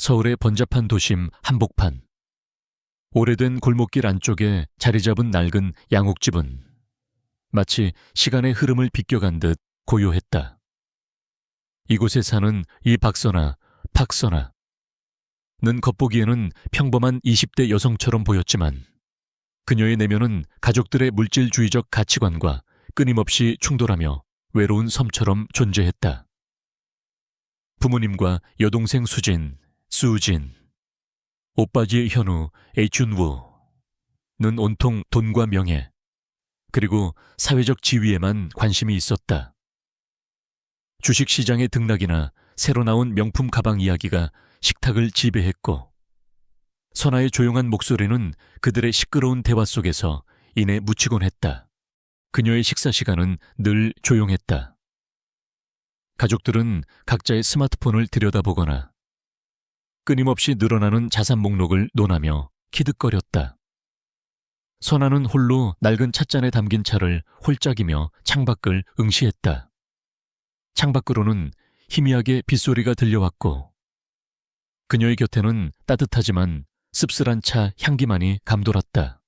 서울의 번잡한 도심 한복판. 오래된 골목길 안쪽에 자리 잡은 낡은 양옥집은 마치 시간의 흐름을 비껴간 듯 고요했다. 이곳에 사는 이 박선아, 팍선아. 는 겉보기에는 평범한 20대 여성처럼 보였지만 그녀의 내면은 가족들의 물질주의적 가치관과 끊임없이 충돌하며 외로운 섬처럼 존재했다. 부모님과 여동생 수진, 수진, 오빠지의 현우, 에이춘우는 온통 돈과 명예, 그리고 사회적 지위에만 관심이 있었다. 주식시장의 등락이나 새로 나온 명품 가방 이야기가 식탁을 지배했고, 선아의 조용한 목소리는 그들의 시끄러운 대화 속에서 이내 묻히곤 했다. 그녀의 식사 시간은 늘 조용했다. 가족들은 각자의 스마트폰을 들여다보거나 끊임없이 늘어나는 자산 목록을 논하며 키득거렸다. 선아는 홀로 낡은 찻잔에 담긴 차를 홀짝이며 창밖을 응시했다. 창밖으로는 희미하게 빗소리가 들려왔고 그녀의 곁에는 따뜻하지만 씁쓸한 차 향기만이 감돌았다.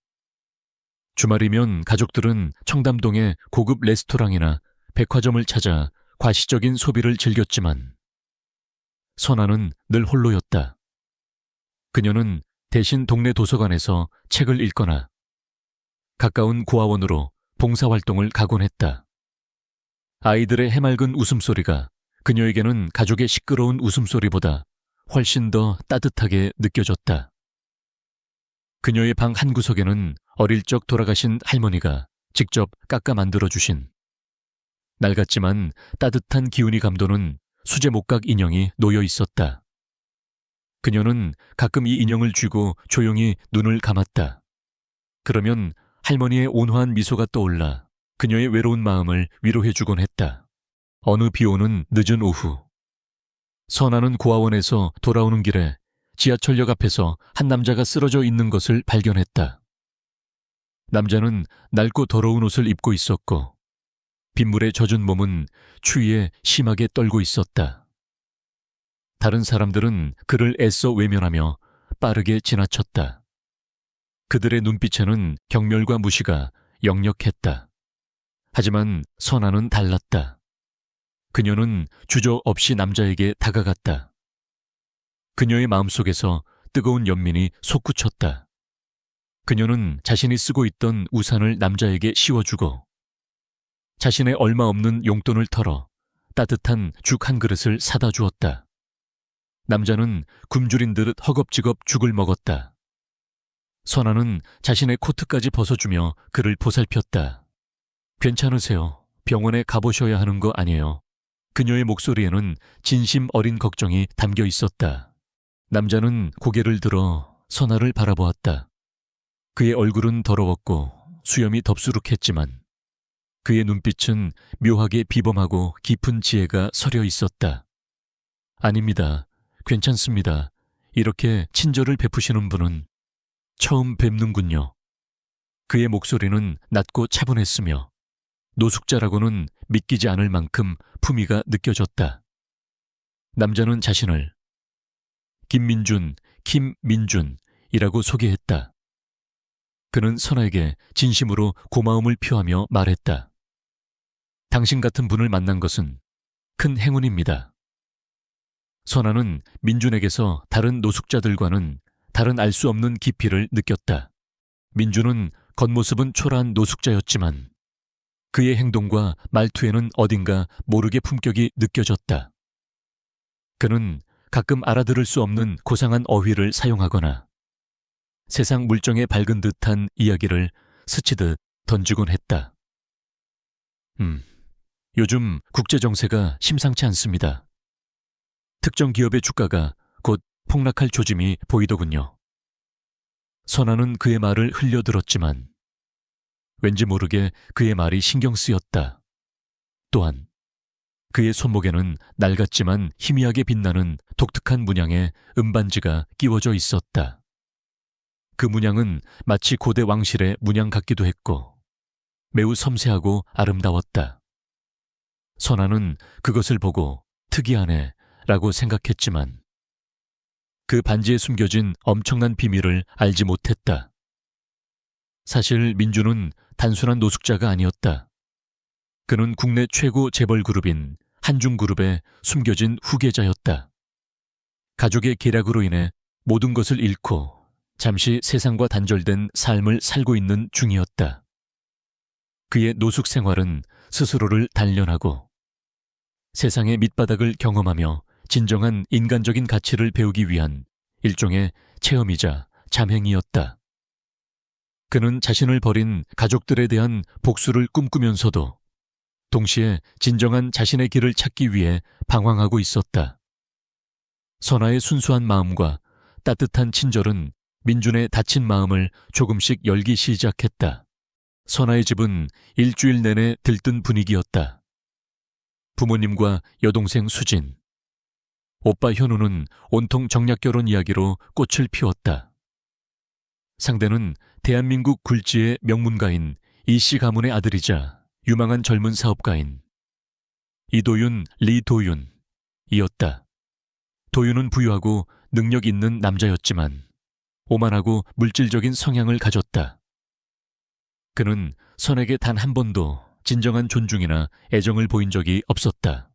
주말이면 가족들은 청담동의 고급 레스토랑이나 백화점을 찾아 과시적인 소비를 즐겼지만 선아는 늘 홀로였다. 그녀는 대신 동네 도서관에서 책을 읽거나 가까운 고아원으로 봉사활동을 가곤 했다. 아이들의 해맑은 웃음소리가 그녀에게는 가족의 시끄러운 웃음소리보다 훨씬 더 따뜻하게 느껴졌다. 그녀의 방 한구석에는 어릴 적 돌아가신 할머니가 직접 깎아 만들어주신 낡았지만 따뜻한 기운이 감도는 수제 목각 인형이 놓여 있었다. 그녀는 가끔 이 인형을 쥐고 조용히 눈을 감았다. 그러면 할머니의 온화한 미소가 떠올라 그녀의 외로운 마음을 위로해주곤 했다. 어느 비오는 늦은 오후, 선아는 고아원에서 돌아오는 길에 지하철역 앞에서 한 남자가 쓰러져 있는 것을 발견했다. 남자는 낡고 더러운 옷을 입고 있었고 빗물에 젖은 몸은 추위에 심하게 떨고 있었다. 다른 사람들은 그를 애써 외면하며 빠르게 지나쳤다. 그들의 눈빛에는 경멸과 무시가 역력했다. 하지만 선아는 달랐다. 그녀는 주저없이 남자에게 다가갔다. 그녀의 마음속에서 뜨거운 연민이 솟구쳤다. 그녀는 자신이 쓰고 있던 우산을 남자에게 씌워주고 자신의 얼마 없는 용돈을 털어 따뜻한 죽 한 그릇을 사다 주었다. 남자는 굶주린 듯 허겁지겁 죽을 먹었다. 선아는 자신의 코트까지 벗어주며 그를 보살폈다. 괜찮으세요? 병원에 가보셔야 하는 거 아니에요? 그녀의 목소리에는 진심 어린 걱정이 담겨 있었다. 남자는 고개를 들어 선아를 바라보았다. 그의 얼굴은 더러웠고 수염이 덥수룩했지만 그의 눈빛은 묘하게 비범하고 깊은 지혜가 서려 있었다. 아닙니다. 괜찮습니다. 이렇게 친절을 베푸시는 분은 처음 뵙는군요. 그의 목소리는 낮고 차분했으며 노숙자라고는 믿기지 않을 만큼 품위가 느껴졌다. 남자는 자신을 김민준이라고 소개했다. 그는 선아에게 진심으로 고마움을 표하며 말했다. 당신 같은 분을 만난 것은 큰 행운입니다. 선아는 민준에게서 다른 노숙자들과는 다른 알 수 없는 깊이를 느꼈다. 민준은 겉모습은 초라한 노숙자였지만 그의 행동과 말투에는 어딘가 모르게 품격이 느껴졌다. 그는 가끔 알아들을 수 없는 고상한 어휘를 사용하거나 세상 물정에 밝은 듯한 이야기를 스치듯 던지곤 했다. 요즘 국제정세가 심상치 않습니다. 특정 기업의 주가가 곧 폭락할 조짐이 보이더군요. 선아는 그의 말을 흘려들었지만 왠지 모르게 그의 말이 신경 쓰였다. 또한 그의 손목에는 낡았지만 희미하게 빛나는 독특한 문양의 은반지가 끼워져 있었다. 그 문양은 마치 고대 왕실의 문양 같기도 했고 매우 섬세하고 아름다웠다. 선아는 그것을 보고 특이하네 라고 생각했지만 그 반지에 숨겨진 엄청난 비밀을 알지 못했다. 사실 민주는 단순한 노숙자가 아니었다. 그는 국내 최고 재벌 그룹인 한중그룹의 숨겨진 후계자였다. 가족의 계략으로 인해 모든 것을 잃고 잠시 세상과 단절된 삶을 살고 있는 중이었다. 그의 노숙 생활은 스스로를 단련하고 세상의 밑바닥을 경험하며 진정한 인간적인 가치를 배우기 위한 일종의 체험이자 잠행이었다. 그는 자신을 버린 가족들에 대한 복수를 꿈꾸면서도 동시에 진정한 자신의 길을 찾기 위해 방황하고 있었다. 선아의 순수한 마음과 따뜻한 친절은 민준의 다친 마음을 조금씩 열기 시작했다. 선아의 집은 일주일 내내 들뜬 분위기였다. 부모님과 여동생 수진, 오빠 현우는 온통 정략결혼 이야기로 꽃을 피웠다. 상대는 대한민국 굴지의 명문가인 이씨 가문의 아들이자 유망한 젊은 사업가인 이도윤, 리도윤이었다. 도윤은 부유하고 능력 있는 남자였지만 오만하고 물질적인 성향을 가졌다. 그는 선에게 단 한 번도 진정한 존중이나 애정을 보인 적이 없었다.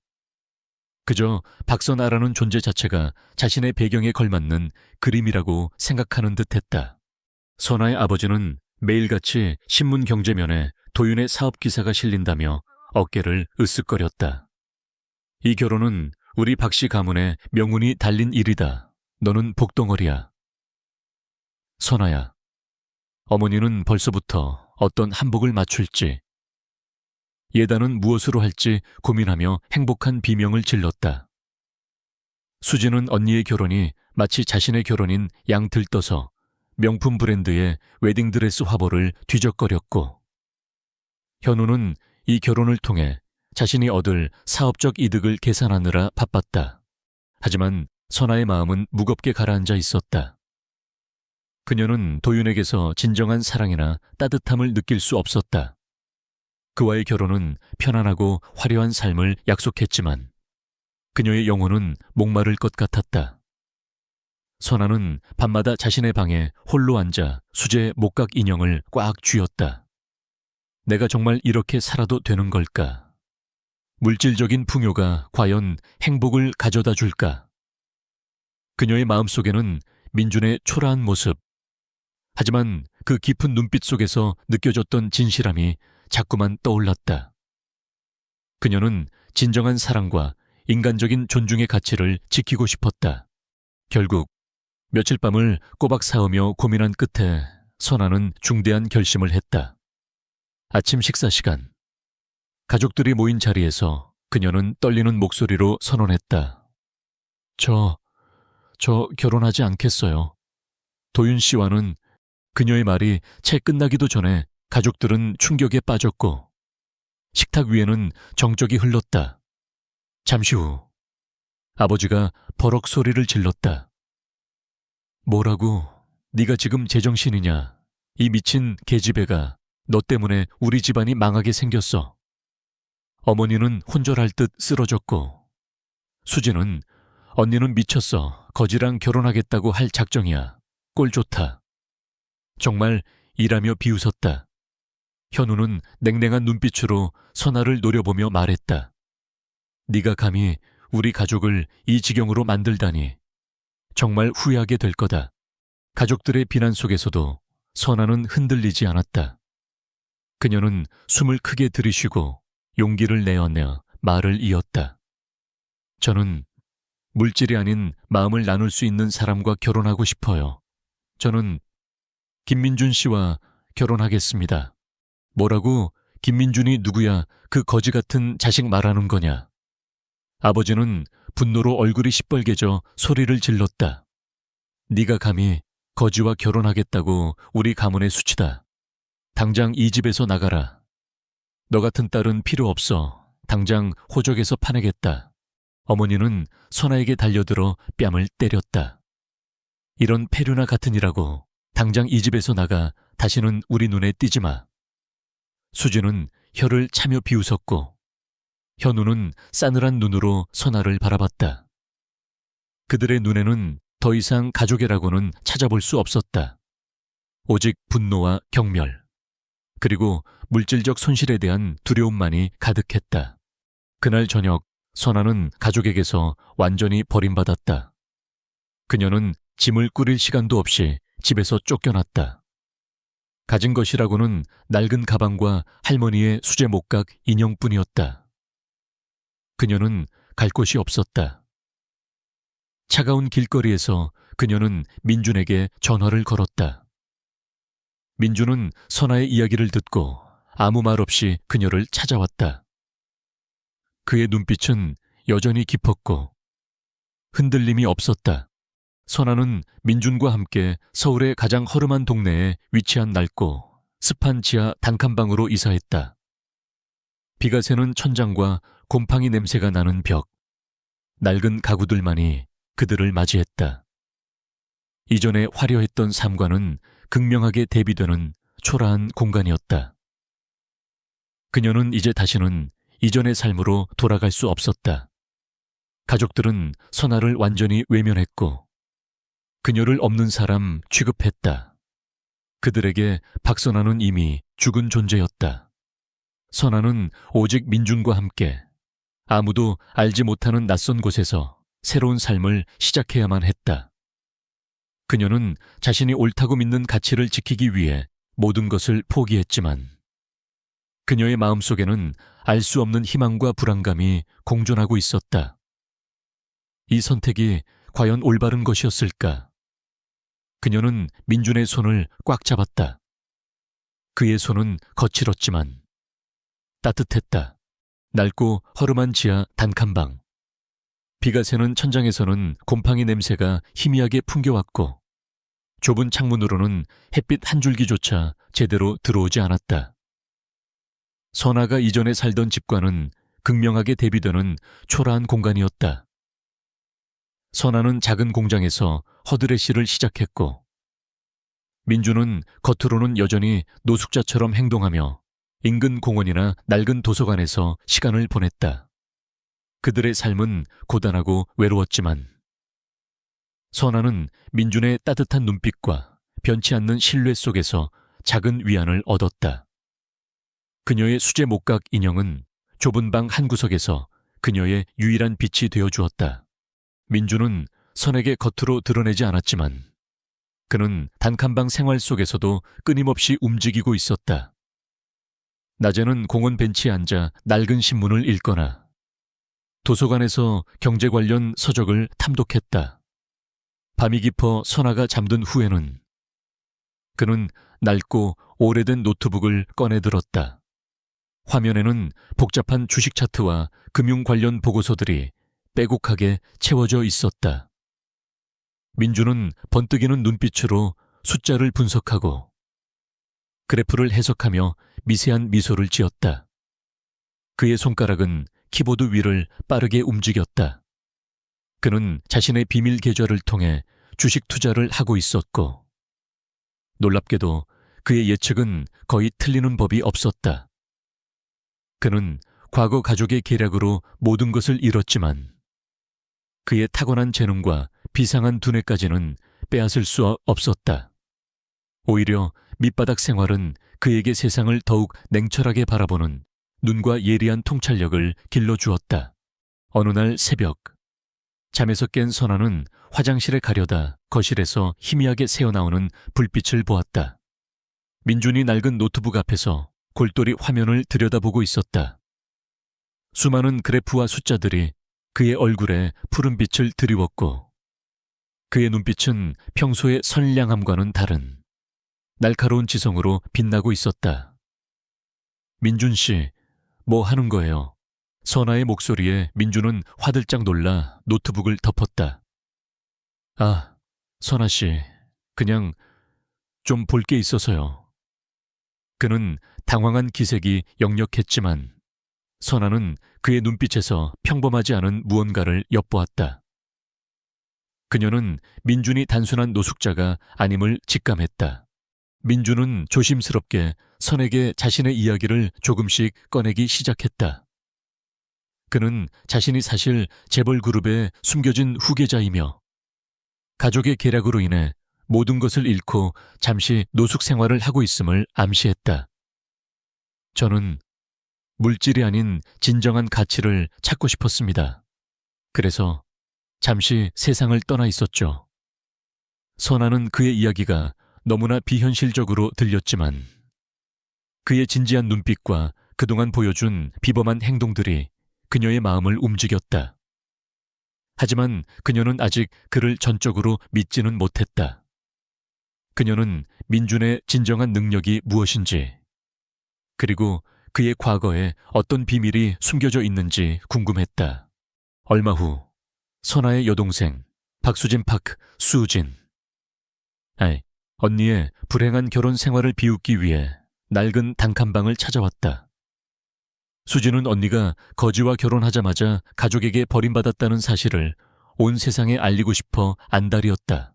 그저 박선아라는 존재 자체가 자신의 배경에 걸맞는 그림이라고 생각하는 듯했다. 선아의 아버지는 매일같이 신문 경제면에 도윤의 사업 기사가 실린다며 어깨를 으쓱거렸다. 이 결혼은 우리 박씨 가문의 명운이 달린 일이다. 너는 복덩어리야. 선아야, 어머니는 벌써부터 어떤 한복을 맞출지, 예단은 무엇으로 할지 고민하며 행복한 비명을 질렀다. 수지는 언니의 결혼이 마치 자신의 결혼인 양 들떠서 명품 브랜드의 웨딩드레스 화보를 뒤적거렸고, 현우는 이 결혼을 통해 자신이 얻을 사업적 이득을 계산하느라 바빴다. 하지만 선아의 마음은 무겁게 가라앉아 있었다. 그녀는 도윤에게서 진정한 사랑이나 따뜻함을 느낄 수 없었다. 그와의 결혼은 편안하고 화려한 삶을 약속했지만 그녀의 영혼은 목마를 것 같았다. 선아는 밤마다 자신의 방에 홀로 앉아 수제의 목각 인형을 꽉 쥐었다. 내가 정말 이렇게 살아도 되는 걸까? 물질적인 풍요가 과연 행복을 가져다 줄까? 그녀의 마음속에는 민준의 초라한 모습, 하지만 그 깊은 눈빛 속에서 느껴졌던 진실함이 자꾸만 떠올랐다. 그녀는 진정한 사랑과 인간적인 존중의 가치를 지키고 싶었다. 결국 며칠 밤을 꼬박 싸우며 고민한 끝에 선아는 중대한 결심을 했다. 아침 식사 시간, 가족들이 모인 자리에서 그녀는 떨리는 목소리로 선언했다. 저 결혼하지 않겠어요. 도윤 씨와는. 그녀의 말이 채 끝나기도 전에 가족들은 충격에 빠졌고 식탁 위에는 정적이 흘렀다. 잠시 후 아버지가 버럭 소리를 질렀다. 뭐라고? 네가 지금 제정신이냐? 이 미친 계집애가 너 때문에 우리 집안이 망하게 생겼어. 어머니는 혼절할 듯 쓰러졌고 수지는 언니는 미쳤어. 거지랑 결혼하겠다고 할 작정이야. 꼴 좋다. 정말 일하며 비웃었다. 현우는 냉랭한 눈빛으로 선아를 노려보며 말했다. 네가 감히 우리 가족을 이 지경으로 만들다니. 정말 후회하게 될 거다. 가족들의 비난 속에서도 선아는 흔들리지 않았다. 그녀는 숨을 크게 들이쉬고 용기를 내어내 말을 이었다. 저는 물질이 아닌 마음을 나눌 수 있는 사람과 결혼하고 싶어요. 저는 김민준 씨와 결혼하겠습니다. 뭐라고? 김민준이 누구야? 그 거지 같은 자식 말하는 거냐? 아버지는 분노로 얼굴이 시뻘개져 소리를 질렀다. 네가 감히 거지와 결혼하겠다고 우리 가문의 수치다. 당장 이 집에서 나가라. 너 같은 딸은 필요 없어. 당장 호적에서 파내겠다. 어머니는 선아에게 달려들어 뺨을 때렸다. 이런 폐류나 같으니라고. 당장 이 집에서 나가. 다시는 우리 눈에 띄지 마. 수지는 혀를 차며 비웃었고 현우는 싸늘한 눈으로 선아를 바라봤다. 그들의 눈에는 더 이상 가족이라고는 찾아볼 수 없었다. 오직 분노와 경멸, 그리고 물질적 손실에 대한 두려움만이 가득했다. 그날 저녁 선아는 가족에게서 완전히 버림받았다. 그녀는 짐을 꾸릴 시간도 없이 집에서 쫓겨났다. 가진 것이라고는 낡은 가방과 할머니의 수제 목각 인형뿐이었다. 그녀는 갈 곳이 없었다. 차가운 길거리에서 그녀는 민준에게 전화를 걸었다. 민준은 선아의 이야기를 듣고 아무 말 없이 그녀를 찾아왔다. 그의 눈빛은 여전히 깊었고 흔들림이 없었다. 선아는 민준과 함께 서울의 가장 허름한 동네에 위치한 낡고 습한 지하 단칸방으로 이사했다. 비가 새는 천장과 곰팡이 냄새가 나는 벽, 낡은 가구들만이 그들을 맞이했다. 이전에 화려했던 삶과는 극명하게 대비되는 초라한 공간이었다. 그녀는 이제 다시는 이전의 삶으로 돌아갈 수 없었다. 가족들은 선아를 완전히 외면했고 그녀를 없는 사람 취급했다. 그들에게 박선아는 이미 죽은 존재였다. 선아는 오직 민준과 함께 아무도 알지 못하는 낯선 곳에서 새로운 삶을 시작해야만 했다. 그녀는 자신이 옳다고 믿는 가치를 지키기 위해 모든 것을 포기했지만 그녀의 마음속에는 알 수 없는 희망과 불안감이 공존하고 있었다. 이 선택이 과연 올바른 것이었을까? 그녀는 민준의 손을 꽉 잡았다. 그의 손은 거칠었지만 따뜻했다. 낡고 허름한 지하 단칸방. 비가 새는 천장에서는 곰팡이 냄새가 희미하게 풍겨왔고 좁은 창문으로는 햇빛 한 줄기조차 제대로 들어오지 않았다. 선아가 이전에 살던 집과는 극명하게 대비되는 초라한 공간이었다. 선아는 작은 공장에서 허드레시를 시작했고 민주는 겉으로는 여전히 노숙자처럼 행동하며 인근 공원이나 낡은 도서관에서 시간을 보냈다. 그들의 삶은 고단하고 외로웠지만 선아는 민준의 따뜻한 눈빛과 변치 않는 신뢰 속에서 작은 위안을 얻었다. 그녀의 수제 목각 인형은 좁은 방 한 구석에서 그녀의 유일한 빛이 되어주었다. 민준은 선에게 겉으로 드러내지 않았지만 그는 단칸방 생활 속에서도 끊임없이 움직이고 있었다. 낮에는 공원 벤치에 앉아 낡은 신문을 읽거나 도서관에서 경제 관련 서적을 탐독했다. 밤이 깊어 선아가 잠든 후에는 그는 낡고 오래된 노트북을 꺼내들었다. 화면에는 복잡한 주식 차트와 금융 관련 보고서들이 빼곡하게 채워져 있었다. 민주는 번뜩이는 눈빛으로 숫자를 분석하고 그래프를 해석하며 미세한 미소를 지었다. 그의 손가락은 키보드 위를 빠르게 움직였다. 그는 자신의 비밀 계좌를 통해 주식 투자를 하고 있었고 놀랍게도 그의 예측은 거의 틀리는 법이 없었다. 그는 과거 가족의 계략으로 모든 것을 잃었지만 그의 타고난 재능과 비상한 두뇌까지는 빼앗을 수 없었다. 오히려 밑바닥 생활은 그에게 세상을 더욱 냉철하게 바라보는 눈과 예리한 통찰력을 길러주었다. 어느 날 새벽, 잠에서 깬 선아는 화장실에 가려다 거실에서 희미하게 새어나오는 불빛을 보았다. 민준이 낡은 노트북 앞에서 골똘히 화면을 들여다보고 있었다. 수많은 그래프와 숫자들이 그의 얼굴에 푸른 빛을 드리웠고 그의 눈빛은 평소의 선량함과는 다른 날카로운 지성으로 빛나고 있었다. 민준 씨, 뭐 하는 거예요? 선아의 목소리에 민준은 화들짝 놀라 노트북을 덮었다. 아, 선아 씨, 그냥 좀 볼 게 있어서요. 그는 당황한 기색이 역력했지만 선아는 그의 눈빛에서 평범하지 않은 무언가를 엿보았다. 그녀는 민준이 단순한 노숙자가 아님을 직감했다. 민준은 조심스럽게 선에게 자신의 이야기를 조금씩 꺼내기 시작했다. 그는 자신이 사실 재벌 그룹의 숨겨진 후계자이며 가족의 계략으로 인해 모든 것을 잃고 잠시 노숙 생활을 하고 있음을 암시했다. 저는 물질이 아닌 진정한 가치를 찾고 싶었습니다. 그래서 잠시 세상을 떠나 있었죠. 선아는 그의 이야기가 너무나 비현실적으로 들렸지만 그의 진지한 눈빛과 그동안 보여준 비범한 행동들이 그녀의 마음을 움직였다. 하지만 그녀는 아직 그를 전적으로 믿지는 못했다. 그녀는 민준의 진정한 능력이 무엇인지, 그리고 그의 과거에 어떤 비밀이 숨겨져 있는지 궁금했다. 얼마 후 선아의 여동생 박수진 파크 수진, 언니의 불행한 결혼 생활을 비웃기 위해 낡은 단칸방을 찾아왔다. 수진은 언니가 거지와 결혼하자마자 가족에게 버림받았다는 사실을 온 세상에 알리고 싶어 안달이었다.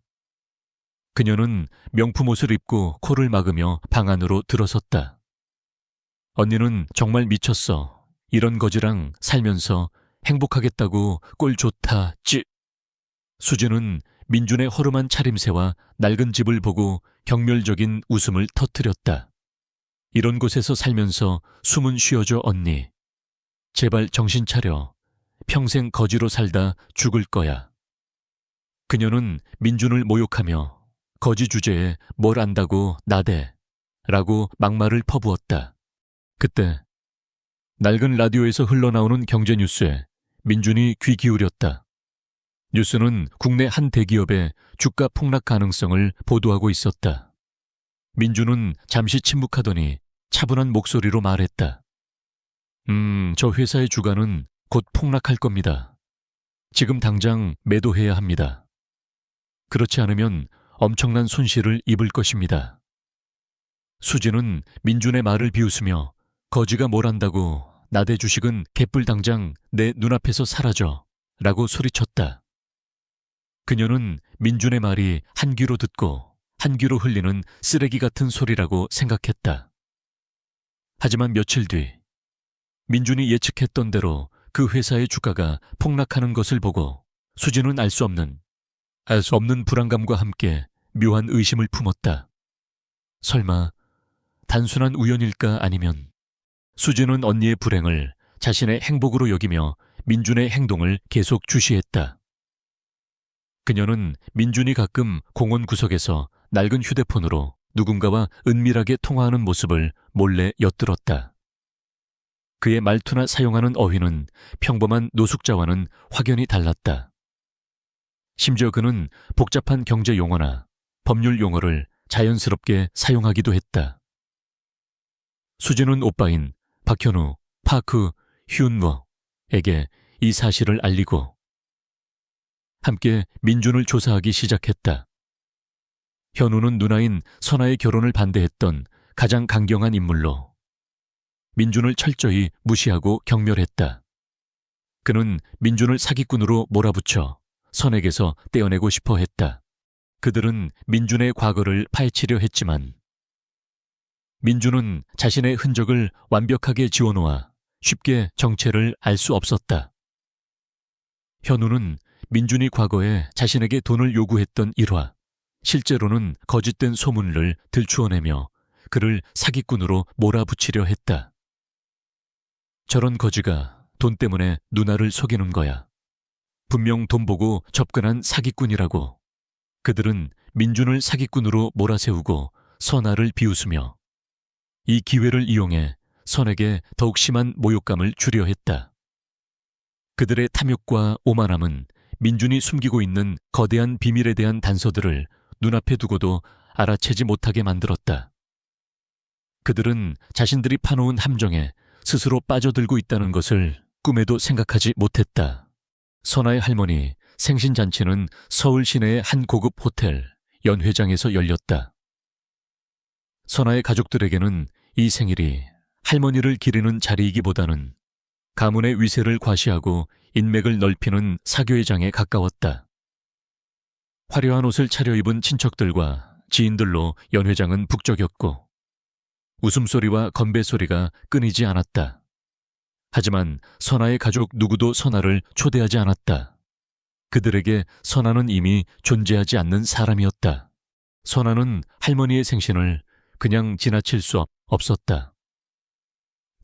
그녀는 명품 옷을 입고 코를 막으며 방 안으로 들어섰다. 언니는 정말 미쳤어. 이런 거지랑 살면서 행복하겠다고 꼴 좋다, 수진은 민준의 허름한 차림새와 낡은 집을 보고 경멸적인 웃음을 터뜨렸다. 이런 곳에서 살면서 숨은 쉬어줘 언니. 제발 정신 차려. 평생 거지로 살다 죽을 거야. 그녀는 민준을 모욕하며 거지 주제에 뭘 안다고 나대 라고 막말을 퍼부었다. 그때 낡은 라디오에서 흘러나오는 경제뉴스에 민준이 귀 기울였다. 뉴스는 국내 한 대기업의 주가 폭락 가능성을 보도하고 있었다. 민준은 잠시 침묵하더니 차분한 목소리로 말했다. 저 회사의 주가는 곧 폭락할 겁니다. 지금 당장 매도해야 합니다. 그렇지 않으면 엄청난 손실을 입을 것입니다. 수진은 민준의 말을 비웃으며 거지가 뭘 안다고 나대 주식은 개뿔 당장 내 눈앞에서 사라져 라고 소리쳤다. 그녀는 민준의 말이 한 귀로 듣고 한 귀로 흘리는 쓰레기 같은 소리라고 생각했다. 하지만 며칠 뒤 민준이 예측했던 대로 그 회사의 주가가 폭락하는 것을 보고 수진은 알 수 없는 불안감과 함께 묘한 의심을 품었다. 설마 단순한 우연일까 아니면 수진은 언니의 불행을 자신의 행복으로 여기며 민준의 행동을 계속 주시했다. 그녀는 민준이 가끔 공원 구석에서 낡은 휴대폰으로 누군가와 은밀하게 통화하는 모습을 몰래 엿들었다. 그의 말투나 사용하는 어휘는 평범한 노숙자와는 확연히 달랐다. 심지어 그는 복잡한 경제 용어나 법률 용어를 자연스럽게 사용하기도 했다. 수진은 오빠인 박현우, 파크 휴은워에게 이 사실을 알리고 함께 민준을 조사하기 시작했다. 현우는 누나인 선아의 결혼을 반대했던 가장 강경한 인물로 민준을 철저히 무시하고 경멸했다. 그는 민준을 사기꾼으로 몰아붙여 선에게서 떼어내고 싶어 했다. 그들은 민준의 과거를 파헤치려 했지만 민준은 자신의 흔적을 완벽하게 지워놓아 쉽게 정체를 알 수 없었다. 현우는 민준이 과거에 자신에게 돈을 요구했던 일화, 실제로는 거짓된 소문을 들추어내며 그를 사기꾼으로 몰아붙이려 했다. 저런 거지가 돈 때문에 누나를 속이는 거야. 분명 돈 보고 접근한 사기꾼이라고. 그들은 민준을 사기꾼으로 몰아세우고 선아를 비웃으며 이 기회를 이용해 선에게 더욱 심한 모욕감을 주려 했다. 그들의 탐욕과 오만함은 민준이 숨기고 있는 거대한 비밀에 대한 단서들을 눈앞에 두고도 알아채지 못하게 만들었다. 그들은 자신들이 파놓은 함정에 스스로 빠져들고 있다는 것을 꿈에도 생각하지 못했다. 선아의 할머니 생신잔치는 서울 시내의 한 고급 호텔 연회장에서 열렸다. 선아의 가족들에게는 이 생일이 할머니를 기리는 자리이기보다는 가문의 위세를 과시하고 인맥을 넓히는 사교회장에 가까웠다. 화려한 옷을 차려입은 친척들과 지인들로 연회장은 북적였고 웃음소리와 건배소리가 끊이지 않았다. 하지만 선아의 가족 누구도 선아를 초대하지 않았다. 그들에게 선아는 이미 존재하지 않는 사람이었다. 선아는 할머니의 생신을 그냥 지나칠 수 없었다.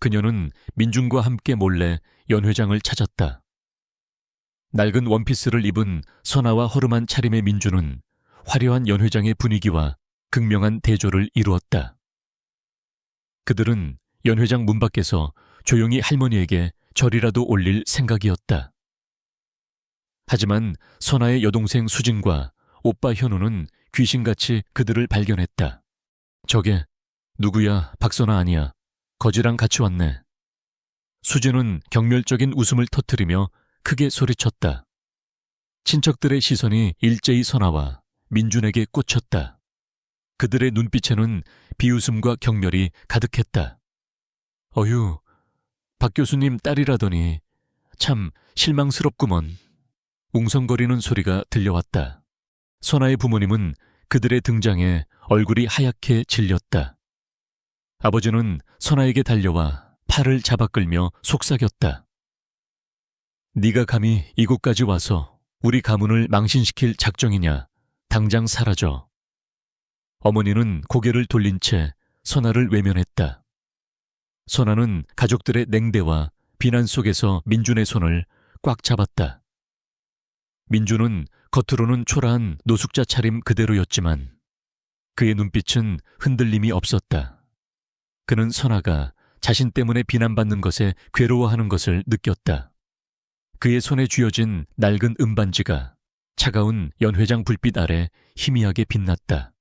그녀는 민준과 함께 몰래 연 회장을 찾았다. 낡은 원피스를 입은 선아와 허름한 차림의 민준은 화려한 연 회장의 분위기와 극명한 대조를 이루었다. 그들은 연 회장 문 밖에서 조용히 할머니에게 절이라도 올릴 생각이었다. 하지만 선아의 여동생 수진과 오빠 현우는 귀신같이 그들을 발견했다. 저게 누구야? 박선아 아니야. 거지랑 같이 왔네. 수진은 경멸적인 웃음을 터뜨리며 크게 소리쳤다. 친척들의 시선이 일제히 선아와 민준에게 꽂혔다. 그들의 눈빛에는 비웃음과 경멸이 가득했다. 어휴, 박 교수님 딸이라더니 참 실망스럽구먼. 웅성거리는 소리가 들려왔다. 선아의 부모님은 그들의 등장에 얼굴이 하얗게 질렸다. 아버지는 선아에게 달려와 팔을 잡아 끌며 속삭였다. 네가 감히 이곳까지 와서 우리 가문을 망신시킬 작정이냐? 당장 사라져. 어머니는 고개를 돌린 채 선아를 외면했다. 선아는 가족들의 냉대와 비난 속에서 민준의 손을 꽉 잡았다. 민준은 겉으로는 초라한 노숙자 차림 그대로였지만 그의 눈빛은 흔들림이 없었다. 그는 선아가 자신 때문에 비난받는 것에 괴로워하는 것을 느꼈다. 그의 손에 쥐어진 낡은 은반지가 차가운 연 회장 불빛 아래 희미하게 빛났다.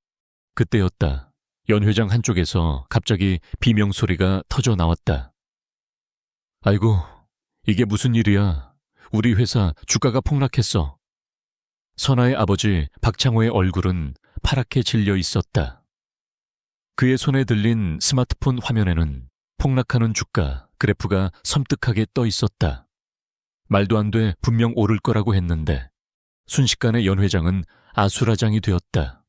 그때였다. 연 회장 한쪽에서 갑자기 비명소리가 터져 나왔다. 아이고, 이게 무슨 일이야. 우리 회사 주가가 폭락했어. 선아의 아버지 박창호의 얼굴은 파랗게 질려 있었다. 그의 손에 들린 스마트폰 화면에는 폭락하는 주가 그래프가 섬뜩하게 떠 있었다. 말도 안 돼, 분명 오를 거라고 했는데 순식간에 연 회장은 아수라장이 되었다.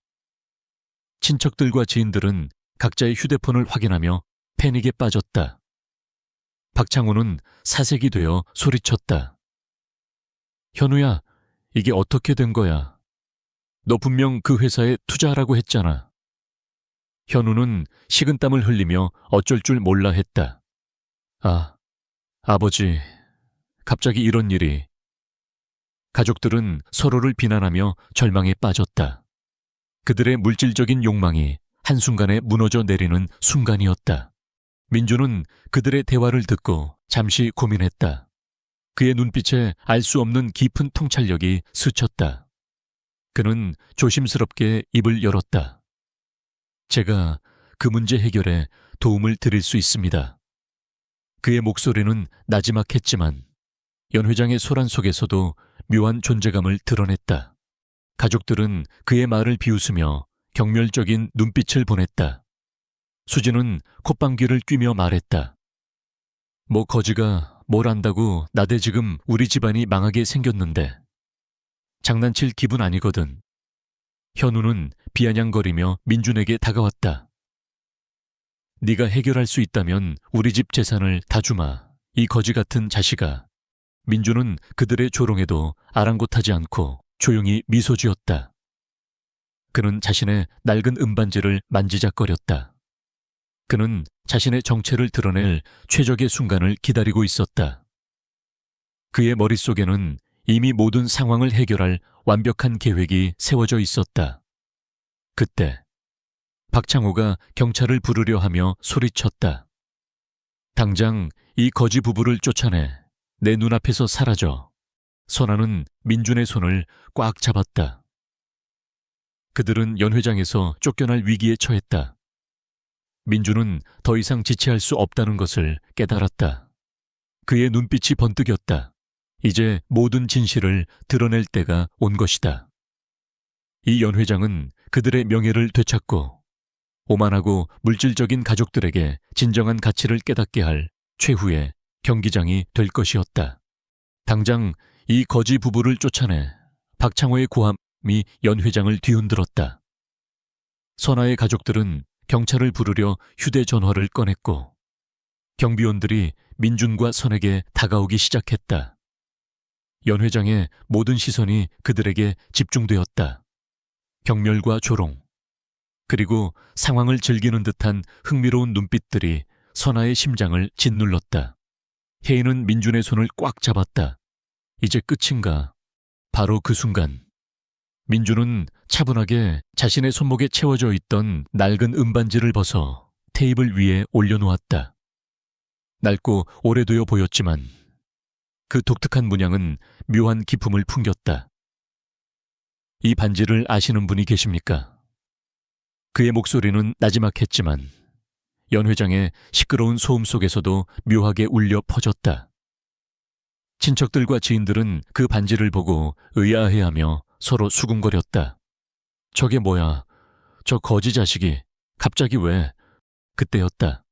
친척들과 지인들은 각자의 휴대폰을 확인하며 패닉에 빠졌다. 박창호는 사색이 되어 소리쳤다. 현우야, 이게 어떻게 된 거야? 너 분명 그 회사에 투자하라고 했잖아. 현우는 식은땀을 흘리며 어쩔 줄 몰라 했다. 아, 아버지, 갑자기 이런 일이. 가족들은 서로를 비난하며 절망에 빠졌다. 그들의 물질적인 욕망이 한순간에 무너져 내리는 순간이었다. 민주는 그들의 대화를 듣고 잠시 고민했다. 그의 눈빛에 알 수 없는 깊은 통찰력이 스쳤다. 그는 조심스럽게 입을 열었다. 제가 그 문제 해결에 도움을 드릴 수 있습니다. 그의 목소리는 나지막했지만 연 회장의 소란 속에서도 묘한 존재감을 드러냈다. 가족들은 그의 말을 비웃으며 경멸적인 눈빛을 보냈다. 수진은 콧방귀를 뀌며 말했다. 뭐 거지가 뭘 안다고 나대 지금 우리 집안이 망하게 생겼는데. 장난칠 기분 아니거든. 현우는 비아냥거리며 민준에게 다가왔다. 네가 해결할 수 있다면 우리 집 재산을 다 주마. 이 거지 같은 자식아. 민준은 그들의 조롱에도 아랑곳하지 않고 조용히 미소 지었다. 그는 자신의 낡은 은반지를 만지작거렸다. 그는 자신의 정체를 드러낼 최적의 순간을 기다리고 있었다. 그의 머릿속에는 이미 모든 상황을 해결할 완벽한 계획이 세워져 있었다. 그때 박창호가 경찰을 부르려 하며 소리쳤다. 당장 이 거지 부부를 쫓아내 내 눈앞에서 사라져. 선아는 민준의 손을 꽉 잡았다. 그들은 연 회장에서 쫓겨날 위기에 처했다. 민준은 더 이상 지체할 수 없다는 것을 깨달았다. 그의 눈빛이 번뜩였다. 이제 모든 진실을 드러낼 때가 온 것이다. 이 연 회장은 그들의 명예를 되찾고 오만하고 물질적인 가족들에게 진정한 가치를 깨닫게 할 최후의 경기장이 될 것이었다. 당장 이 거지 부부를 쫓아내 박창호의 고함이 연 회장을 뒤흔들었다. 선아의 가족들은 경찰을 부르려 휴대전화를 꺼냈고 경비원들이 민준과 선에게 다가오기 시작했다. 연 회장의 모든 시선이 그들에게 집중되었다. 경멸과 조롱, 그리고 상황을 즐기는 듯한 흥미로운 눈빛들이 선아의 심장을 짓눌렀다. 혜인은 민준의 손을 꽉 잡았다. 이제 끝인가? 바로 그 순간 민준은 차분하게 자신의 손목에 채워져 있던 낡은 은반지를 벗어 테이블 위에 올려놓았다. 낡고 오래되어 보였지만 그 독특한 문양은 묘한 기품을 풍겼다. 이 반지를 아시는 분이 계십니까? 그의 목소리는 나지막했지만 연 회장의 시끄러운 소음 속에서도 묘하게 울려 퍼졌다. 친척들과 지인들은 그 반지를 보고 의아해하며 서로 수군거렸다. 저게 뭐야? 저 거지 자식이 갑자기 왜? 그때였다.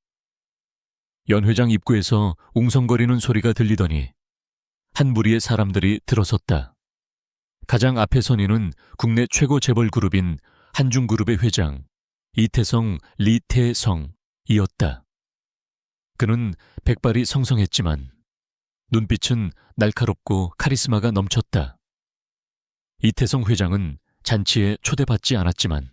연 회장 입구에서 웅성거리는 소리가 들리더니 한 무리의 사람들이 들어섰다. 가장 앞에 선 이는 국내 최고 재벌 그룹인 한중그룹의 회장 이태성 리태성이었다. 그는 백발이 성성했지만 눈빛은 날카롭고 카리스마가 넘쳤다. 이태성 회장은 잔치에 초대받지 않았지만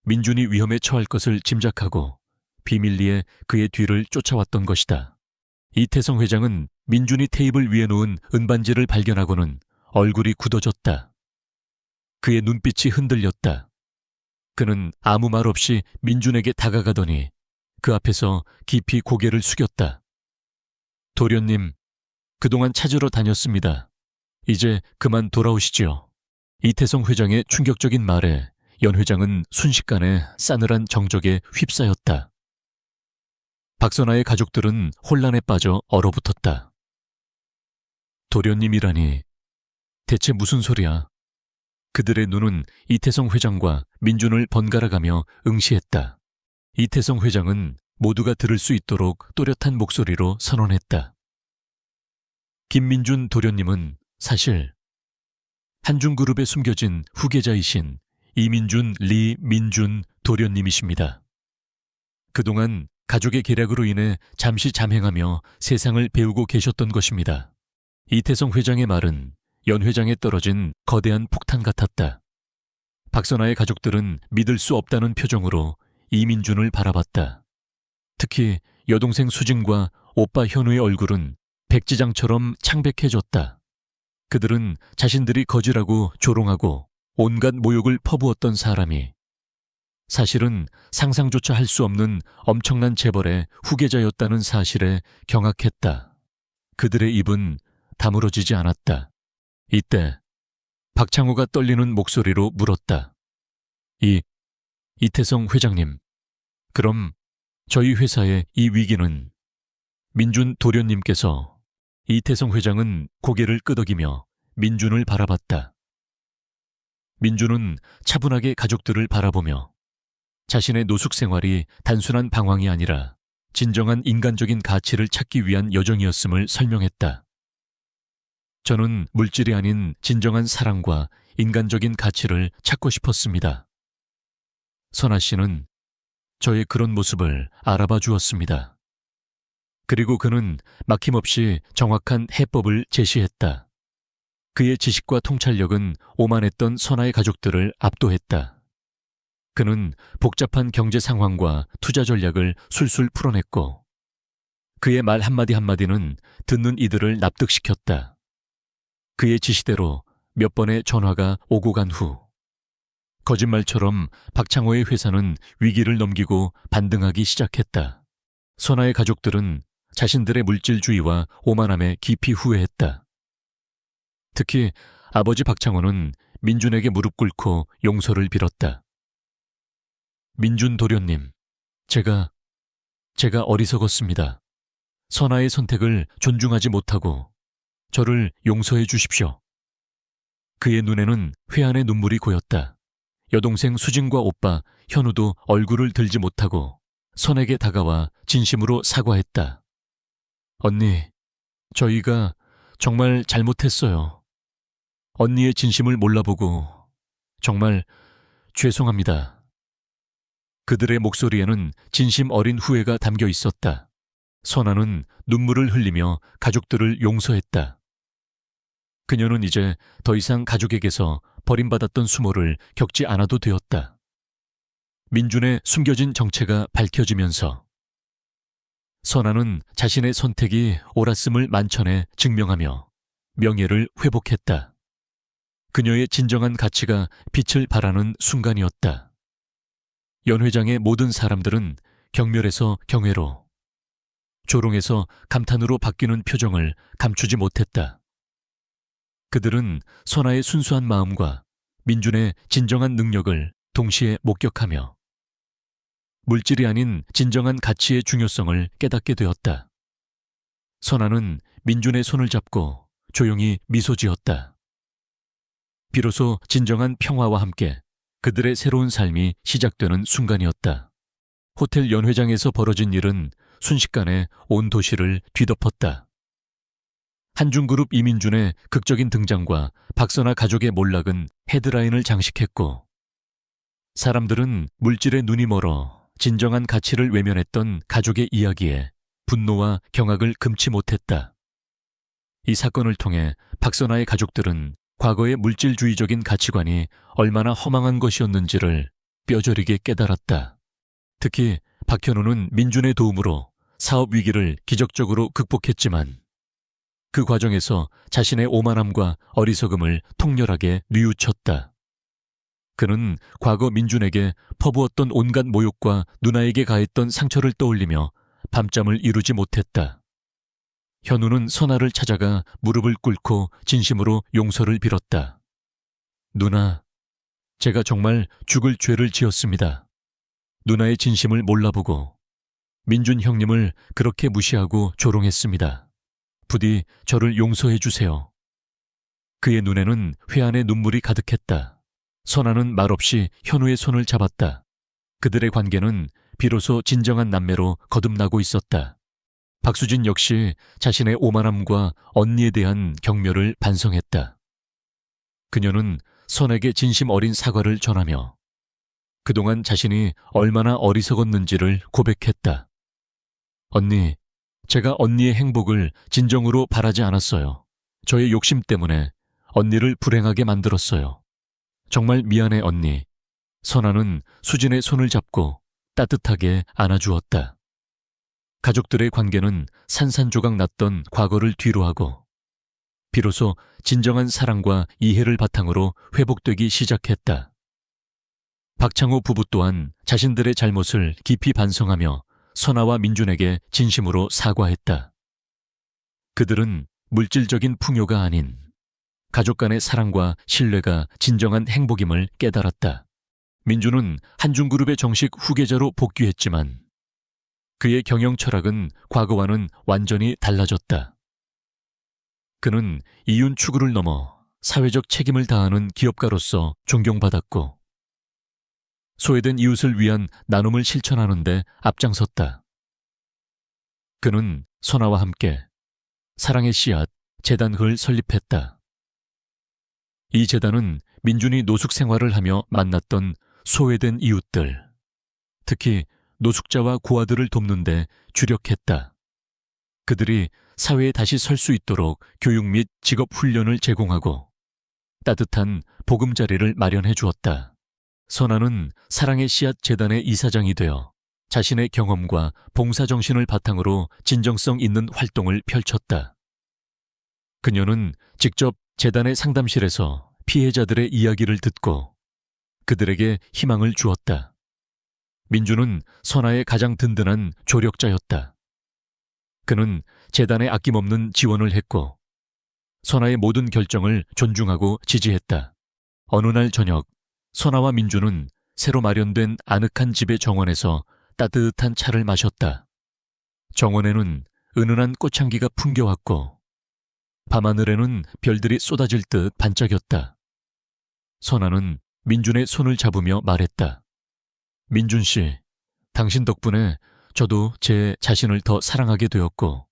민준이 위험에 처할 것을 짐작하고 비밀리에 그의 뒤를 쫓아왔던 것이다. 이태성 회장은 민준이 테이블 위에 놓은 은반지를 발견하고는 얼굴이 굳어졌다. 그의 눈빛이 흔들렸다. 그는 아무 말 없이 민준에게 다가가더니 그 앞에서 깊이 고개를 숙였다. 도련님, 그동안 찾으러 다녔습니다. 이제 그만 돌아오시지요. 이태성 회장의 충격적인 말에 연 회장은 순식간에 싸늘한 정적에 휩싸였다. 박선아의 가족들은 혼란에 빠져 얼어붙었다. 도련님이라니, 대체 무슨 소리야? 그들의 눈은 이태성 회장과 민준을 번갈아가며 응시했다. 이태성 회장은 모두가 들을 수 있도록 또렷한 목소리로 선언했다. 김민준 도련님은 사실 한중그룹에 숨겨진 후계자이신 이민준 리민준 도련님이십니다. 그동안 가족의 계략으로 인해 잠시 잠행하며 세상을 배우고 계셨던 것입니다. 이태성 회장의 말은 연 회장에 떨어진 거대한 폭탄 같았다. 박선아의 가족들은 믿을 수 없다는 표정으로 이민준을 바라봤다. 특히 여동생 수진과 오빠 현우의 얼굴은 백지장처럼 창백해졌다. 그들은 자신들이 거지라고 조롱하고 온갖 모욕을 퍼부었던 사람이 사실은 상상조차 할 수 없는 엄청난 재벌의 후계자였다는 사실에 경악했다. 그들의 입은 다물어지지 않았다. 이때 박창호가 떨리는 목소리로 물었다. 이태성 회장님, 그럼 저희 회사의 이 위기는 민준 도련님께서 이태성 회장은 고개를 끄덕이며 민준을 바라봤다. 민준은 차분하게 가족들을 바라보며 자신의 노숙 생활이 단순한 방황이 아니라 진정한 인간적인 가치를 찾기 위한 여정이었음을 설명했다. 저는 물질이 아닌 진정한 사랑과 인간적인 가치를 찾고 싶었습니다. 선아 씨는 저의 그런 모습을 알아봐 주었습니다. 그리고 그는 막힘없이 정확한 해법을 제시했다. 그의 지식과 통찰력은 오만했던 선아의 가족들을 압도했다. 그는 복잡한 경제 상황과 투자 전략을 술술 풀어냈고 그의 말 한마디 한마디는 듣는 이들을 납득시켰다. 그의 지시대로 몇 번의 전화가 오고 간 후 거짓말처럼 박창호의 회사는 위기를 넘기고 반등하기 시작했다. 선아의 가족들은 자신들의 물질주의와 오만함에 깊이 후회했다. 특히 아버지 박창호는 민준에게 무릎 꿇고 용서를 빌었다. 민준 도련님, 제가 어리석었습니다. 선아의 선택을 존중하지 못하고 저를 용서해 주십시오. 그의 눈에는 회한의 눈물이 고였다. 여동생 수진과 오빠 현우도 얼굴을 들지 못하고 선에게 다가와 진심으로 사과했다. 언니, 저희가 정말 잘못했어요. 언니의 진심을 몰라보고 정말 죄송합니다. 그들의 목소리에는 진심 어린 후회가 담겨 있었다. 선아는 눈물을 흘리며 가족들을 용서했다. 그녀는 이제 더 이상 가족에게서 버림받았던 수모를 겪지 않아도 되었다. 민준의 숨겨진 정체가 밝혀지면서 선아는 자신의 선택이 옳았음을 만천에 증명하며 명예를 회복했다. 그녀의 진정한 가치가 빛을 발하는 순간이었다. 연 회장의 모든 사람들은 경멸에서 경외로, 조롱에서 감탄으로 바뀌는 표정을 감추지 못했다. 그들은 선아의 순수한 마음과 민준의 진정한 능력을 동시에 목격하며 물질이 아닌 진정한 가치의 중요성을 깨닫게 되었다. 선아는 민준의 손을 잡고 조용히 미소 지었다. 비로소 진정한 평화와 함께 그들의 새로운 삶이 시작되는 순간이었다. 호텔 연회장에서 벌어진 일은 순식간에 온 도시를 뒤덮었다. 한중그룹 이민준의 극적인 등장과 박선아 가족의 몰락은 헤드라인을 장식했고, 사람들은 물질에 눈이 멀어 진정한 가치를 외면했던 가족의 이야기에 분노와 경악을 금치 못했다. 이 사건을 통해 박선아의 가족들은 과거의 물질주의적인 가치관이 얼마나 허망한 것이었는지를 뼈저리게 깨달았다. 특히 박현우는 민준의 도움으로 사업 위기를 기적적으로 극복했지만 그 과정에서 자신의 오만함과 어리석음을 통렬하게 뉘우쳤다. 그는 과거 민준에게 퍼부었던 온갖 모욕과 누나에게 가했던 상처를 떠올리며 밤잠을 이루지 못했다. 현우는 선아를 찾아가 무릎을 꿇고 진심으로 용서를 빌었다. 누나, 제가 정말 죽을 죄를 지었습니다. 누나의 진심을 몰라보고 민준 형님을 그렇게 무시하고 조롱했습니다. 부디 저를 용서해 주세요. 그의 눈에는 회한의 눈물이 가득했다. 선아는 말없이 현우의 손을 잡았다. 그들의 관계는 비로소 진정한 남매로 거듭나고 있었다. 박수진 역시 자신의 오만함과 언니에 대한 경멸을 반성했다. 그녀는 선에게 진심 어린 사과를 전하며 그동안 자신이 얼마나 어리석었는지를 고백했다. 언니, 제가 언니의 행복을 진정으로 바라지 않았어요. 저의 욕심 때문에 언니를 불행하게 만들었어요. 정말 미안해, 언니. 선아는 수진의 손을 잡고 따뜻하게 안아주었다. 가족들의 관계는 산산조각 났던 과거를 뒤로하고 비로소 진정한 사랑과 이해를 바탕으로 회복되기 시작했다. 박창호 부부 또한 자신들의 잘못을 깊이 반성하며 선아와 민준에게 진심으로 사과했다. 그들은 물질적인 풍요가 아닌 가족 간의 사랑과 신뢰가 진정한 행복임을 깨달았다. 민준은 한중그룹의 정식 후계자로 복귀했지만 그의 경영 철학은 과거와는 완전히 달라졌다. 그는 이윤 추구를 넘어 사회적 책임을 다하는 기업가로서 존경받았고 소외된 이웃을 위한 나눔을 실천하는 데 앞장섰다. 그는 선아와 함께 사랑의 씨앗 재단을 설립했다. 이 재단은 민준이 노숙 생활을 하며 만났던 소외된 이웃들, 특히 노숙자와 고아들을 돕는 데 주력했다. 그들이 사회에 다시 설 수 있도록 교육 및 직업 훈련을 제공하고 따뜻한 보금자리를 마련해 주었다. 선아는 사랑의 씨앗 재단의 이사장이 되어 자신의 경험과 봉사정신을 바탕으로 진정성 있는 활동을 펼쳤다. 그녀는 직접 재단의 상담실에서 피해자들의 이야기를 듣고 그들에게 희망을 주었다. 민준은 선아의 가장 든든한 조력자였다. 그는 재단에 아낌없는 지원을 했고 선아의 모든 결정을 존중하고 지지했다. 어느 날 저녁, 선아와 민준은 새로 마련된 아늑한 집의 정원에서 따뜻한 차를 마셨다. 정원에는 은은한 꽃향기가 풍겨왔고 밤하늘에는 별들이 쏟아질 듯 반짝였다. 선아는 민준의 손을 잡으며 말했다. 민준 씨, 당신 덕분에 저도 제 자신을 더 사랑하게 되었고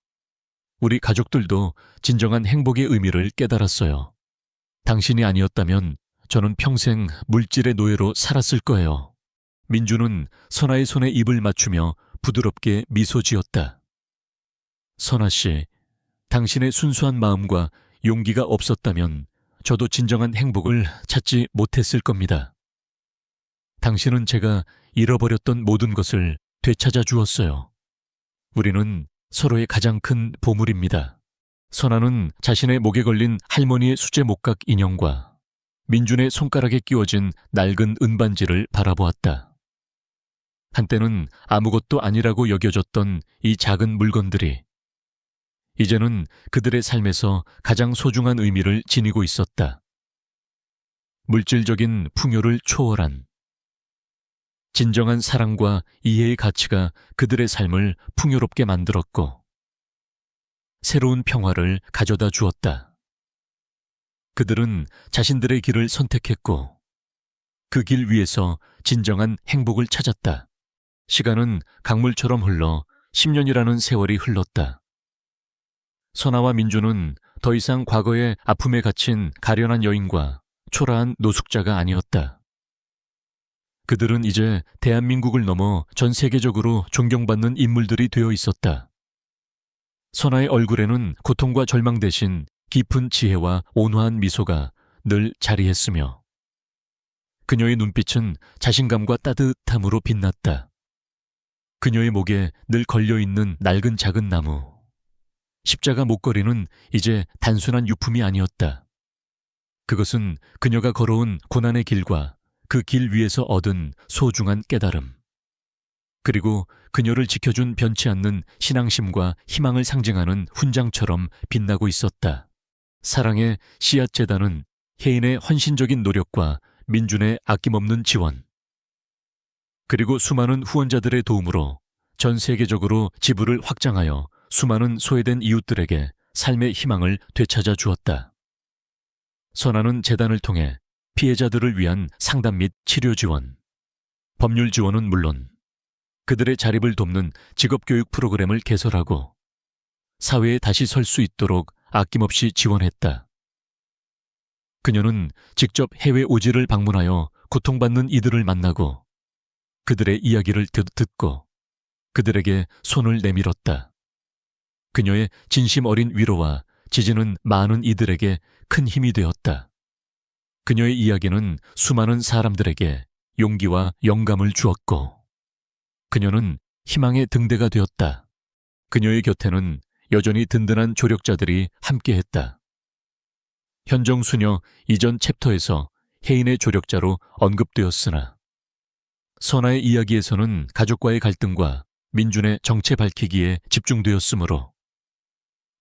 우리 가족들도 진정한 행복의 의미를 깨달았어요. 당신이 아니었다면 저는 평생 물질의 노예로 살았을 거예요. 민준은 선아의 손에 입을 맞추며 부드럽게 미소 지었다. 선아 씨, 당신의 순수한 마음과 용기가 없었다면 저도 진정한 행복을 찾지 못했을 겁니다. 당신은 제가 잃어버렸던 모든 것을 되찾아 주었어요. 우리는 서로의 가장 큰 보물입니다. 선아는 자신의 목에 걸린 할머니의 수제 목각 인형과 민준의 손가락에 끼워진 낡은 은반지를 바라보았다. 한때는 아무것도 아니라고 여겨졌던 이 작은 물건들이 이제는 그들의 삶에서 가장 소중한 의미를 지니고 있었다. 물질적인 풍요를 초월한 진정한 사랑과 이해의 가치가 그들의 삶을 풍요롭게 만들었고 새로운 평화를 가져다 주었다. 그들은 자신들의 길을 선택했고 그 길 위에서 진정한 행복을 찾았다. 시간은 강물처럼 흘러 10년이라는 세월이 흘렀다. 선아와 민주는 더 이상 과거의 아픔에 갇힌 가련한 여인과 초라한 노숙자가 아니었다. 그들은 이제 대한민국을 넘어 전 세계적으로 존경받는 인물들이 되어 있었다. 선아의 얼굴에는 고통과 절망 대신 깊은 지혜와 온화한 미소가 늘 자리했으며 그녀의 눈빛은 자신감과 따뜻함으로 빛났다. 그녀의 목에 늘 걸려있는 낡은 작은 나무, 십자가 목걸이는 이제 단순한 유품이 아니었다. 그것은 그녀가 걸어온 고난의 길과 그 길 위에서 얻은 소중한 깨달음, 그리고 그녀를 지켜준 변치 않는 신앙심과 희망을 상징하는 훈장처럼 빛나고 있었다. 사랑의 씨앗재단은 혜인의 헌신적인 노력과 민준의 아낌없는 지원, 그리고 수많은 후원자들의 도움으로 전 세계적으로 지부를 확장하여 수많은 소외된 이웃들에게 삶의 희망을 되찾아 주었다. 선아는 재단을 통해 피해자들을 위한 상담 및 치료 지원, 법률 지원은 물론 그들의 자립을 돕는 직업교육 프로그램을 개설하고 사회에 다시 설 수 있도록 아낌없이 지원했다. 그녀는 직접 해외 오지를 방문하여 고통받는 이들을 만나고 그들의 이야기를 듣고 그들에게 손을 내밀었다. 그녀의 진심 어린 위로와 지지는 많은 이들에게 큰 힘이 되었다. 그녀의 이야기는 수많은 사람들에게 용기와 영감을 주었고 그녀는 희망의 등대가 되었다. 그녀의 곁에는 여전히 든든한 조력자들이 함께했다. 현정수녀 이전 챕터에서 혜인의 조력자로 언급되었으나 선아의 이야기에서는 가족과의 갈등과 민준의 정체 밝히기에 집중되었으므로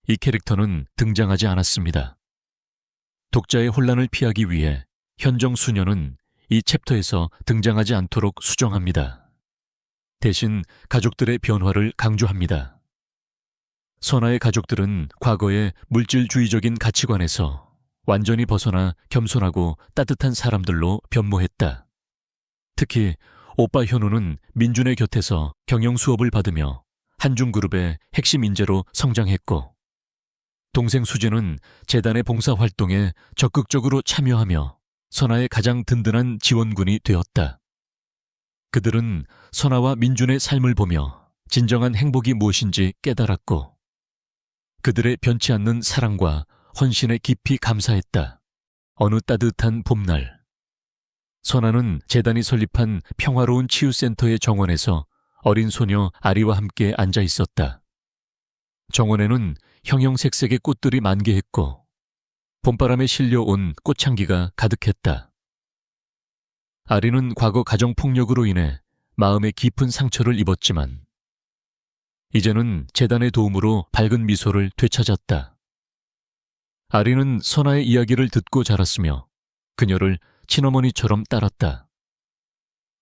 이 캐릭터는 등장하지 않았습니다. 독자의 혼란을 피하기 위해 현정수녀는 이 챕터에서 등장하지 않도록 수정합니다. 대신 가족들의 변화를 강조합니다. 선아의 가족들은 과거의 물질주의적인 가치관에서 완전히 벗어나 겸손하고 따뜻한 사람들로 변모했다. 특히 오빠 현우는 민준의 곁에서 경영 수업을 받으며 한중그룹의 핵심 인재로 성장했고 동생 수진은 재단의 봉사활동에 적극적으로 참여하며 선아의 가장 든든한 지원군이 되었다. 그들은 선아와 민준의 삶을 보며 진정한 행복이 무엇인지 깨달았고 그들의 변치 않는 사랑과 헌신에 깊이 감사했다. 어느 따뜻한 봄날 선아는 재단이 설립한 평화로운 치유센터의 정원에서 어린 소녀 아리와 함께 앉아 있었다. 정원에는 형형색색의 꽃들이 만개했고 봄바람에 실려온 꽃향기가 가득했다. 아리는 과거 가정폭력으로 인해 마음에 깊은 상처를 입었지만 이제는 재단의 도움으로 밝은 미소를 되찾았다. 아리는 선아의 이야기를 듣고 자랐으며 그녀를 친어머니처럼 따랐다.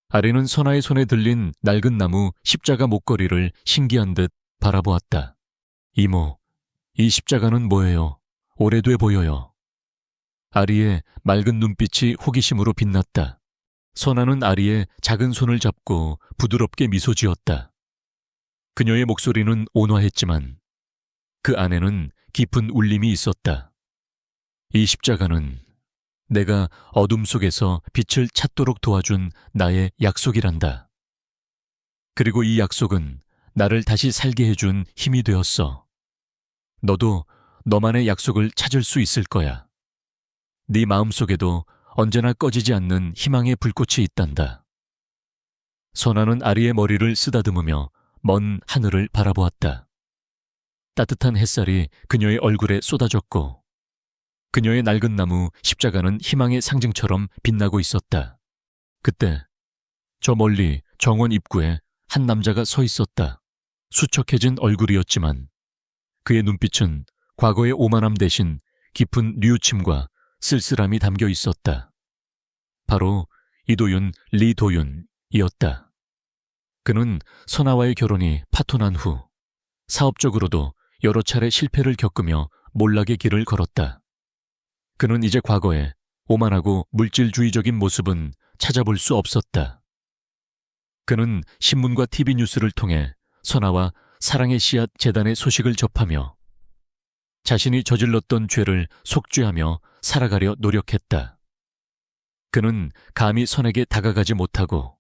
아리는 선아의 손에 들린 낡은 나무 십자가 목걸이를 신기한 듯 바라보았다. 이모, 이 십자가는 뭐예요? 오래돼 보여요. 아리의 맑은 눈빛이 호기심으로 빛났다. 선아는 아리의 작은 손을 잡고 부드럽게 미소 지었다. 그녀의 목소리는 온화했지만 그 안에는 깊은 울림이 있었다. 이 십자가는 내가 어둠 속에서 빛을 찾도록 도와준 나의 약속이란다. 그리고 이 약속은 나를 다시 살게 해준 힘이 되었어. 너도 너만의 약속을 찾을 수 있을 거야. 네 마음속에도 언제나 꺼지지 않는 희망의 불꽃이 있단다. 선아는 아리의 머리를 쓰다듬으며 먼 하늘을 바라보았다. 따뜻한 햇살이 그녀의 얼굴에 쏟아졌고 그녀의 낡은 나무 십자가는 희망의 상징처럼 빛나고 있었다. 그때 저 멀리 정원 입구에 한 남자가 서 있었다. 수척해진 얼굴이었지만 그의 눈빛은 과거의 오만함 대신 깊은 뉘우침과 쓸쓸함이 담겨 있었다. 바로 이도윤, 리도윤이었다. 그는 선아와의 결혼이 파토난 후 사업적으로도 여러 차례 실패를 겪으며 몰락의 길을 걸었다. 그는 이제 과거의 오만하고 물질주의적인 모습은 찾아볼 수 없었다. 그는 신문과 TV 뉴스를 통해 선아와 사랑의 씨앗 재단의 소식을 접하며 자신이 저질렀던 죄를 속죄하며 살아가려 노력했다. 그는 감히 선에게 다가가지 못하고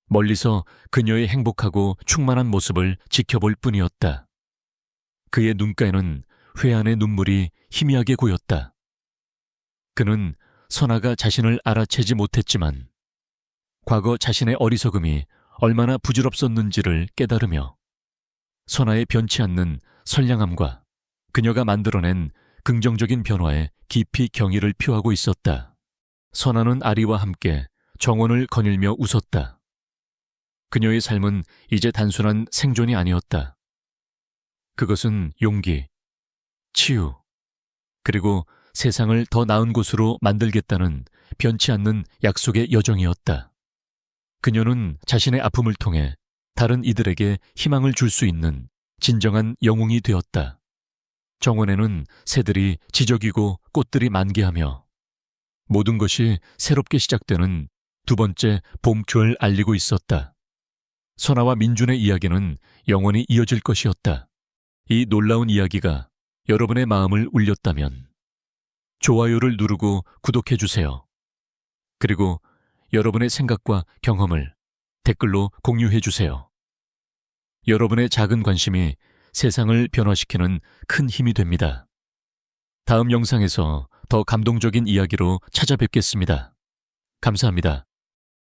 멀리서 그녀의 행복하고 충만한 모습을 지켜볼 뿐이었다. 그의 눈가에는 회한의 눈물이 희미하게 고였다. 그는 선아가 자신을 알아채지 못했지만 과거 자신의 어리석음이 얼마나 부질없었는지를 깨달으며 선아의 변치 않는 선량함과 그녀가 만들어낸 긍정적인 변화에 깊이 경의를 표하고 있었다. 선아는 아리와 함께 정원을 거닐며 웃었다. 그녀의 삶은 이제 단순한 생존이 아니었다. 그것은 용기, 치유, 그리고 세상을 더 나은 곳으로 만들겠다는 변치 않는 약속의 여정이었다. 그녀는 자신의 아픔을 통해 다른 이들에게 희망을 줄 수 있는 진정한 영웅이 되었다. 정원에는 새들이 지저귀고 꽃들이 만개하며 모든 것이 새롭게 시작되는 두 번째 봄철을 알리고 있었다. 선아와 민준의 이야기는 영원히 이어질 것이었다. 이 놀라운 이야기가 여러분의 마음을 울렸다면 좋아요를 누르고 구독해주세요. 그리고 여러분의 생각과 경험을 댓글로 공유해주세요. 여러분의 작은 관심이 세상을 변화시키는 큰 힘이 됩니다. 다음 영상에서 더 감동적인 이야기로 찾아뵙겠습니다. 감사합니다.